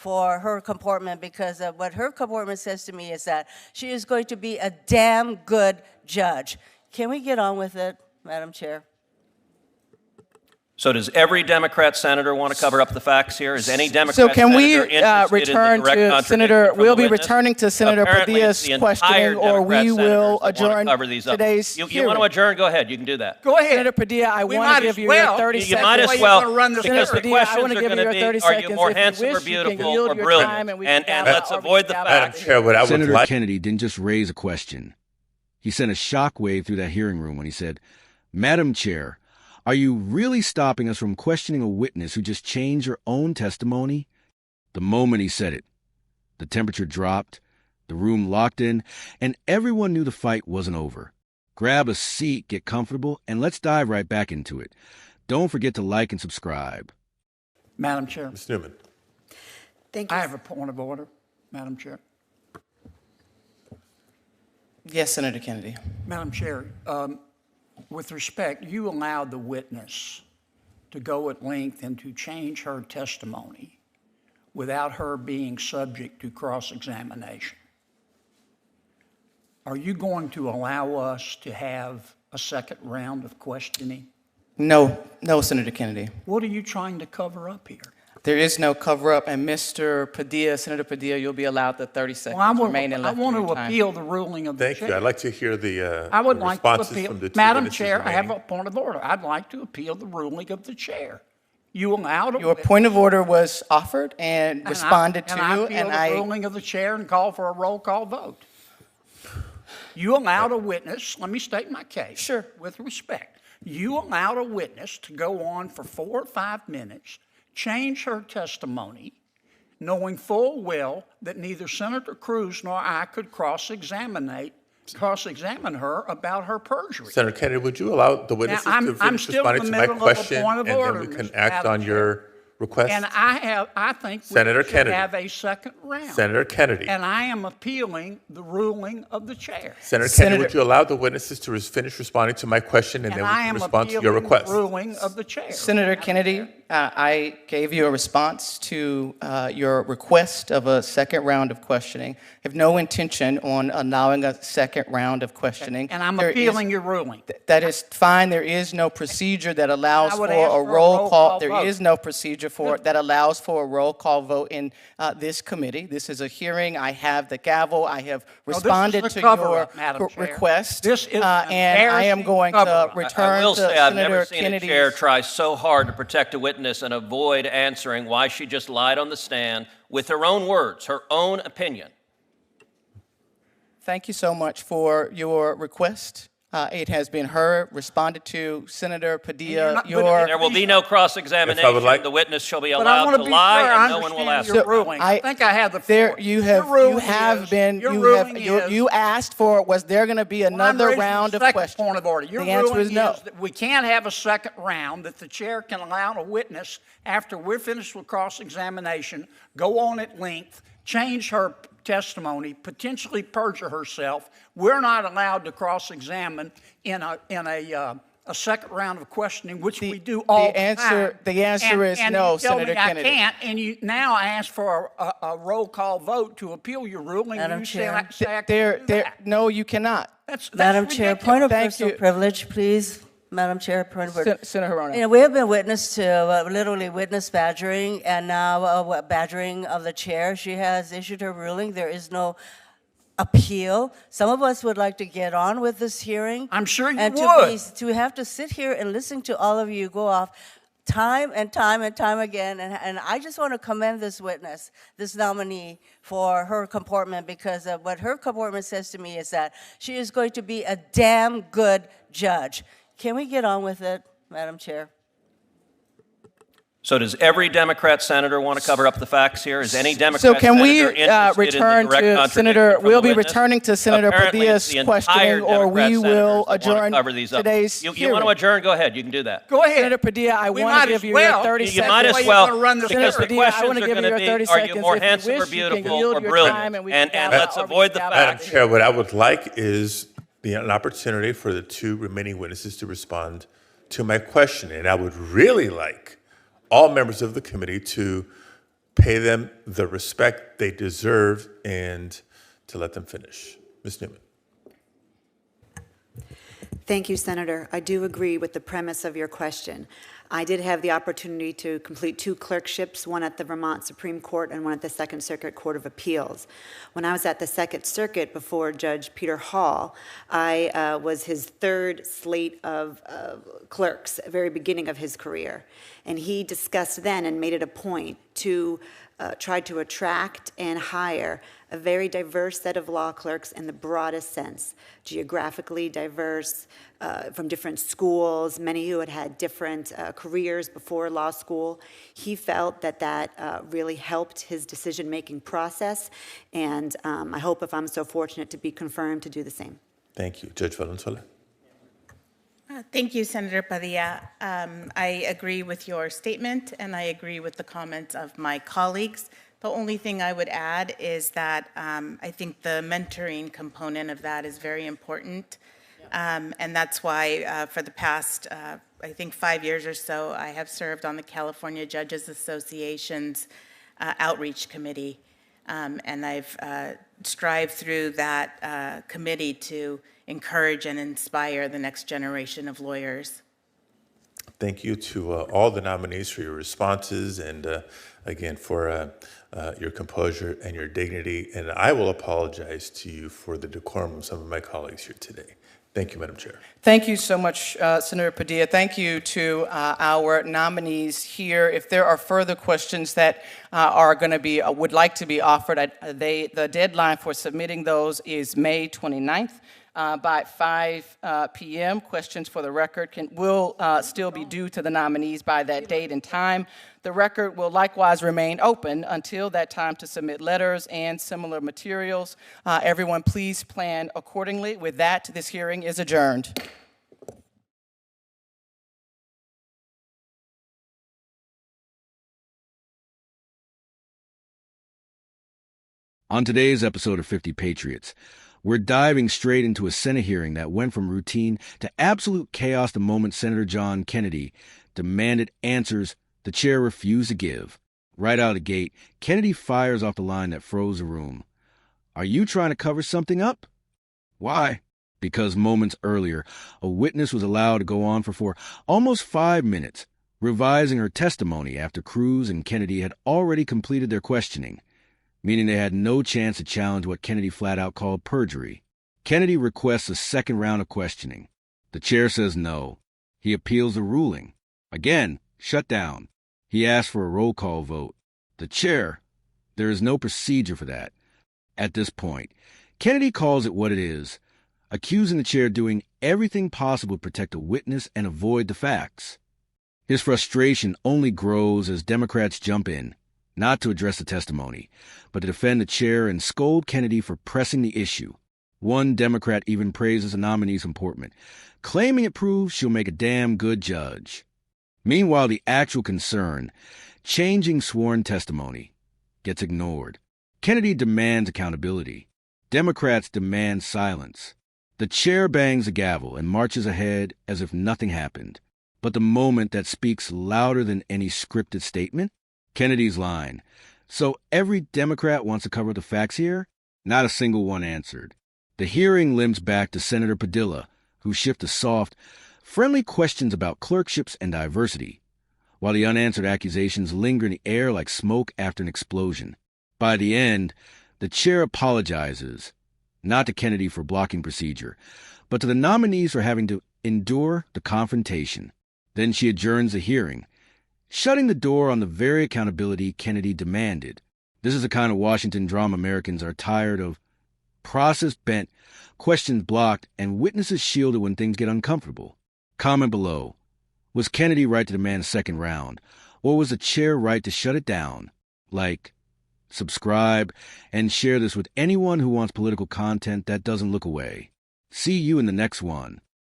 for her comportment, because what her comportment says to me is that she is going to be a damn good judge. Can we get on with it, Madam Chair? So does every Democrat senator want to cover up the facts here? Is any Democrat So can we senator interested return in the direct to contradiction Senator, from we'll the be witness? returning to Senator Apparently, Padilla's the entire questioning, or Democrat we will senators that want to adjourn cover these up. today's You hearing. want to adjourn? Go ahead. You can do that. Go ahead. Senator Padilla, I We want might to as give you well. your 30 You seconds. might as You're well, gonna run this because the Padilla, I questions wanna are give going you to your be, 30 are you seconds. more If you handsome or wish, you can beautiful yield or your brilliant? time and we And can let's have avoid the our Madam facts. Chair, what I would Senator like... Kennedy didn't just raise a question. He sent a shockwave through that hearing room when he said, "Madam Chair, are you really stopping us from questioning a witness who just changed her own testimony?" The moment he said it, the temperature dropped, the room locked in, and everyone knew the fight wasn't over. Grab a seat, get comfortable, and let's dive right back into it. Don't forget to like and subscribe. Madam Chair, Ms. Newman. Thank you. I have a point of order, Madam Chair. Yes, Senator Kennedy. Madam Chair, with respect, you allowed the witness to go at length and to change her testimony without her being subject to cross-examination. Are you going to allow us to have a second round of questioning? No, Senator Kennedy. What are you trying to cover up here? There is no cover-up, and Mr. Padilla, Senator Padilla, you'll be allowed the 30 seconds remaining I left want of your to time. appeal the ruling of the Thank chair. you. I'd like to hear the I would the like to responses appeal. from the two Madam witnesses Chair, I have a remaining. point of order. I'd like to appeal the ruling of the chair. You allowed a Your witness- point of order was offered and responded to, and I appeal the ruling of the chair and call for a roll call vote. You allowed a witness, let me state my case. Sure. With respect. You allowed a witness to go on for 4 or 5 minutes, change her testimony, knowing full well that neither Senator Cruz nor I could cross-examine her about her perjury. Senator Kennedy, would you allow the witnesses I'm to finish still in responding the to my middle of a question, point of and order, then we can Mr. act Madam on Chair. your request? And I think we Senator should Kennedy. have a second round. Senator Kennedy. And I am appealing the ruling of the chair. Senator Kennedy, would you allow the witnesses to finish responding to my question, and And then we I can am respond to appealing your request? the ruling of the chair. Senator Kennedy, I gave you a response to your request of a second round of questioning. I have no intention on allowing a second round of questioning. And I'm There appealing is- your ruling. That is fine. There is no procedure that allows I for would a ask for a roll roll call. call There vote. is no procedure for that allows for a roll call vote in this committee. This is a hearing. I have the gavel. I have this is responded a to cover-up, your Madam Chair. request. This is an and I am embarrassing going to cover-up. I return will to say I've Senator never seen Kennedy's. a chair try so hard to protect a witness and avoid answering why she just lied on the stand with her own words, her own opinion. Thank you so much for your request. It has been heard, responded to. Senator Padilla, There will be no cross-examination. If I would like- The witness shall be But I allowed want to to be lie, sure I and no one will ask understand your her. ruling. I think I have the There, floor. you Your have, ruling you have is- been, your you ruling have, is- you asked for, was there going to be Well, I'm another raising round the of second questions? point of order. Your The answer ruling is no. that we can't have a second round, that the chair can allow a witness, after we're finished with cross-examination, go on at length, change her testimony, potentially perjure herself. We're not allowed to cross-examine in a second round of questioning, which we do all the time. The answer is And no, you tell Senator me I Kennedy. can't, and you now ask for a roll call vote to appeal your ruling. Madam and you Chair. say I can't do that. No, you cannot. That's Madam Chair, ridiculous. point of Thank personal you. privilege, please. Madam Chair, point of order. Senator Hirono. You know, we have been witness to literally witness badgering, and now badgering of the chair. She has issued her ruling. There is no appeal. Some of us would like to get on with this hearing. I'm sure you and would. To have to sit here and listen to all of you go off time and time and time again, and I just want to commend this witness, this nominee, for her comportment, because what her comportment says to me is that she is going to be a damn good judge. Can we get on with it, Madam Chair? So does every Democrat senator want to cover up the facts here? Is any Democrat So can we senator interested return in the direct to contradiction Senator, from the we'll be witness? returning to Senator Apparently, Padilla's the entire questioning, or Democrat we will senators that want to adjourn cover these up. today's You want hearing. to adjourn? Go ahead. You can do that. Go ahead. Senator Padilla, I We want might to give as you well. your 30 You seconds. might as Way you're well, gonna run this because the hearing. Padilla, I questions wanna are give going you to your 30 be, are you seconds. more If you handsome wish, or you can beautiful yield or your brilliant? time and we And can let's have avoid the our Madam facts. Chair, what I would like is an opportunity for the two remaining witnesses to respond to my question. And I would really like all members of the committee to pay them the respect they deserve and to let them finish. Ms. Newman. Thank you, Senator. I do agree with the premise of your question. I did have the opportunity to complete 2 clerkships, one at the Vermont Supreme Court and one at the Second Circuit Court of Appeals. When I was at the Second Circuit before Judge Peter Hall, I was his 3rd slate of clerks, at the very beginning of his career. And he discussed then and made it a point to try to attract and hire a very diverse set of law clerks in the broadest sense, geographically diverse, from different schools, many who had had different careers before law school. He felt that that really helped his decision-making process, and I hope, if I'm so fortunate to be confirmed, to do the same. Thank you. Judge Valenzuela. Thank you, Senator Padilla. I agree with your statement, and I agree with the comments of my colleagues. The only thing I would add is that I think the mentoring component of that is very important. And that's why for the past, I think 5 years or so, I have served on the California Judges Association's outreach committee. And I've strived through that committee to encourage and inspire the next generation of lawyers. Thank you to all the nominees for your responses and again for your composure and your dignity. And I will apologize to you for the decorum of some of my colleagues here today. Thank you, Madam Chair. Thank you so much, Senator Padilla. Thank you to our nominees here. If there are further questions that are going to be, would like to be offered, the deadline for submitting those is May 29th. By 5 p.m. Questions for the record will still be due to the nominees by that date and time. The record will likewise remain open until that time to submit letters and similar materials. Everyone, please plan accordingly. With that, this hearing is adjourned. On today's episode of 50 Patriots, we're diving straight into a Senate hearing that went from routine to absolute chaos the moment Senator John Kennedy demanded answers the chair refused to give. Right out of the gate, Kennedy fires off the line that froze the room. Are you trying to cover something up? Why? Because moments earlier, a witness was allowed to go on for almost 5 minutes, revising her testimony after Cruz and Kennedy had already completed their questioning, meaning they had no chance to challenge what Kennedy flat out called perjury. Kennedy requests a second round of questioning. The chair says no. He appeals the ruling. Again, shut down. He asks for a roll call vote. The chair, there is no procedure for that. At this point, Kennedy calls it what it is, accusing the chair of doing everything possible to protect a witness and avoid the facts. His frustration only grows as Democrats jump in, not to address the testimony, but to defend the chair and scold Kennedy for pressing the issue. One Democrat even praises the nominee's comportment, claiming it proves she'll make a damn good judge. Meanwhile, the actual concern, changing sworn testimony, gets ignored. Kennedy demands accountability. Democrats demand silence. The chair bangs the gavel and marches ahead as if nothing happened. But the moment that speaks louder than any scripted statement, Kennedy's line. So every Democrat wants to cover the facts here? Not a single one answered. The hearing limps back to Senator Padilla, who shifts to soft, friendly questions about clerkships and diversity, while the unanswered accusations linger in the air like smoke after an explosion. By the end, the chair apologizes, not to Kennedy for blocking procedure, but to the nominees for having to endure the confrontation. Then she adjourns the hearing, shutting the door on the very accountability Kennedy demanded. This is the kind of Washington drama Americans are tired of. Process bent, questions blocked, and witnesses shielded when things get uncomfortable. Comment below. Was Kennedy right to demand a second round, or was the chair right to shut it down? Like, subscribe, and share this with anyone who wants political content that doesn't look away. See you in the next one.